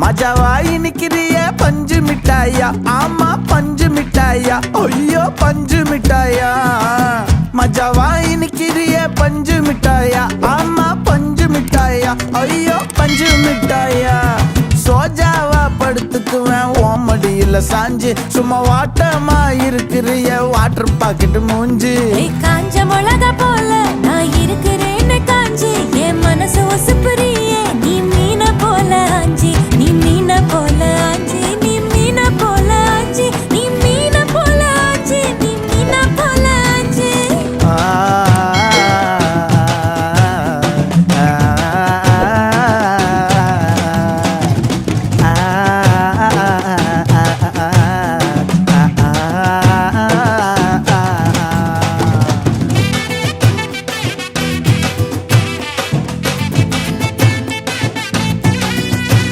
மஜாவாய் நிக்கிறிய பஞ்சு மிட்டாயா, ஆமா பஞ்சு மிட்டாயா, ஐயோ பஞ்சு மிட்டாயா. மஜாவாய் நிக்கிறிய பஞ்சு மிட்டாயா, ஆமா பஞ்சு மிட்டாயா, ஐயோ பஞ்சு மிட்டாயா. சோஜாவா படுத்துக்குவேன் ஓமடியில சாஞ்சு, சும்மா வாட்டமா இருக்கிறிய வாட்டர் பாக்கெட் மூஞ்சி. காஞ்ச மிளகா போல நான் இருக்கிறேன்னு காஞ்சி என் மனசு ஒசுப்புறி